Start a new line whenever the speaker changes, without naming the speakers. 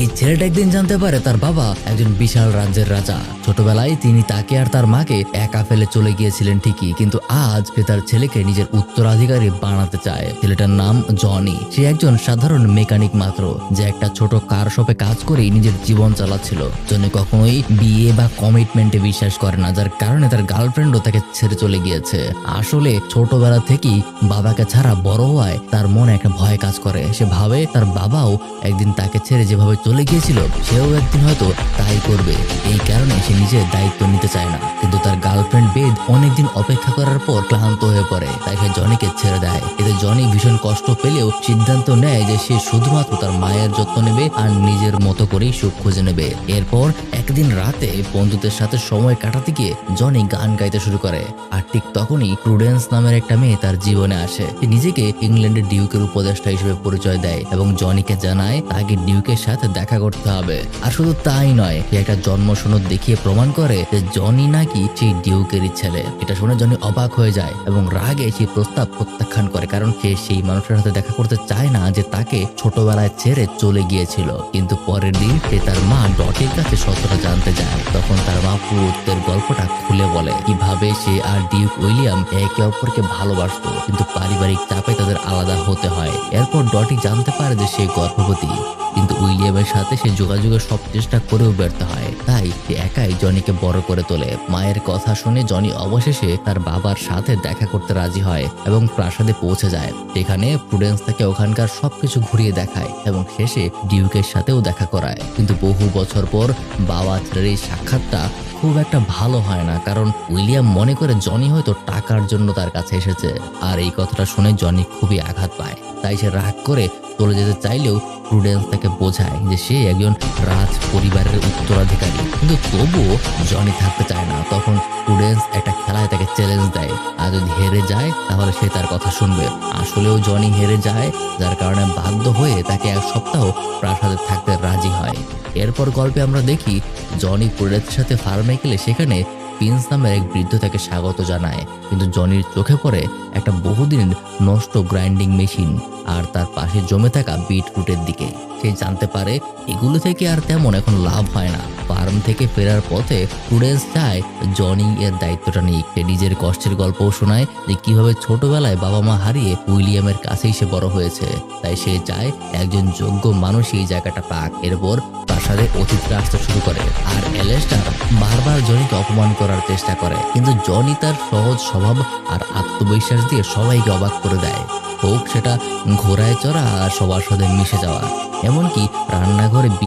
এই ছেলেটা একদিন জানতে পারে তার বাবা একজন বিশাল রাজ্যের রাজা। ছোটবেলায় তিনি তাকে আর তার মাকে একা ফেলে চলে গিয়েছিলেন ঠিকই, কিন্তু আজ সে তার ছেলেকে নিজের উত্তরাধিকারী বানাতে চায়। ছেলেটার নাম জনি। সে একজন সাধারণ মেকানিক মাত্র, যে একটা ছোট কার শপে কাজ করেই নিজের জীবন চালাচ্ছিল। জনি কখনোই বিয়ে বা কমিটমেন্টে বিশ্বাস করে না, যার কারণে তার গার্লফ্রেন্ডও তাকে ছেড়ে চলে গিয়েছে। আসলে ছোটবেলা থেকেই বাবাকে ছাড়া বড় হওয়ায় তার মনে একটা ভয় কাজ করে। সে ভাবে তার বাবাও একদিন তাকে ছেড়ে যেভাবে চলে গিয়েছিল সেও একদিন হয়তো তাই করবে। এই কারণে সে নিজের দায়িত্ব নিতে চায় না। কিন্তু তার গার্লফ্রেন্ড বেদ অনেকদিন অপেক্ষা করার পর ক্লান্ত হয়ে পড়ে, তাই সে জনিকে ছেড়ে দেয়। এতে জনি ভীষণ কষ্ট পেলেও সিদ্ধান্ত নেয় যে সে শুধুমাত্র তার মায়ের যত্ন নেবে আর নিজের মতো করেই সুখ খুঁজে নেবে। এরপর একদিন রাতে বন্ধুদের সাথে সময় কাটাতে গিয়ে জনি গান গাইতে শুরু করে। আর ঠিক তখনই প্রুডেন্স নামের একটা মেয়ে তার জীবনে আসে। সে নিজেকে ইংল্যান্ডের ডিউকের উপদেষ্টা হিসেবে পরিচয় দেয় এবং জনিকে জানায় তাকে ডিউকের সাথে দেখা করতে হবে। আর শুধু তাই নয়, সে একটা জন্ম সনদ দেখিয়ে প্রমাণ করে যে জনি নাকি সেই ডিউকেরই ছেলে। এটা শুনে জনি অবাক হয়ে যায় এবং রাগে সেই প্রস্তাব প্রত্যাখ্যান করে, কারণ সে সেই মানুষের সাথে দেখা করতে চায় না যে তাকে ছোটবেলায় ছেড়ে চলে গিয়েছিল। কিন্তু পরের দিন সে তার মা ডটির কাছে সত্যটা জানতে যায়। তখন তার মা পুরুত্বের গল্পটা খুলে বলে কিভাবে সে আর ডিউক উইলিয়াম একে অপরকে ভালোবাসতো, কিন্তু পারিবারিক চাপে তাদের আলাদা হতে হয়। এরপর ডটি জানতে পারে যে সে গর্ভবতী, কিন্তু উইলিয়ামের সাথে সে যোগাযোগের সব চেষ্টা করেও ব্যর্থ হয়। তাই সে একাই জনিকে বড় করে তোলে। মায়ের কথা শুনে জনি অবশেষে তার বাবার সাথে দেখা করতে রাজি হয় এবং প্রাসাদে পৌঁছে যায়। সেখানে প্রুডেন্স তাকে ওখানকার সবকিছু ঘুরিয়ে দেখায় এবং শেষে ডিউকের সাথেও দেখা করায়। কিন্তু বহু বছর পর বাবা ছেলের এই সাক্ষাৎটা খুব একটা ভালো হয় না, কারণ উইলিয়াম মনে করে জনি হয়তো টাকার জন্য তার কাছে এসেছে। আর এই কথাটা শুনে জনি খুবই আঘাত পায়। তাই সে রাগ করে চলে যেতে চাইলেও প্রুডেন্স তাকে বোঝায় যে সে একজন রাজ পরিবারের উত্তরাধিকারী, কিন্তু তবুও জনি থাকতে চায় না। তখন প্রুডেন্স একটা খেলায় তাকে চ্যালেঞ্জ দেয়, আর যদি হেরে যায় তাহলে সে তার কথা শুনবে। আসলেও জনি হেরে যায়, যার কারণে বাধ্য হয়ে তাকে এক সপ্তাহ প্রাসাদে থাকতে রাজি হয়। এরপর গল্পে আমরা দেখি জনি প্রুডেন্সের সাথে ফার্মে গেলে সেখানে প্রিন্স নামের এক বৃদ্ধ তাকে স্বাগত জানায়, কিন্তু জনির চোখে পড়ে একটা বহুদিন নষ্ট গ্রাইন্ডিং মেশিন আর তার পাশে জমে থাকা বিটরুটের দিকে। সে জানতে পারে এগুলো থেকে আর তেমন এখন লাভ হয় না। ফার্ম থেকে ফেরার পথে প্রুডেন্স চায় জনি এর দায়িত্বটা নিক। সে নিজের কষ্টের গল্পও শোনায় যে কিভাবে ছোটবেলায় বাবা মা হারিয়ে উইলিয়ামের কাছেই সে বড় হয়েছে। তাই সে চায় একজন যোগ্য মানুষ এই জায়গাটা পাক। এরপর প্রাসাদে অতিথিরা আসতে শুরু করে, আর এলেস্টার বারবার জনিকে অপমান করার চেষ্টা করে, কিন্তু জনি তার সহজ স্বভাব আর আত্মবিশ্বাস দিয়ে সবাইকে অবাক করে দেয়। হোক সেটা ঘোড়ায় চড়া আর সবার সাথে মিশে যাওয়া, এমনকি রান্নাঘরে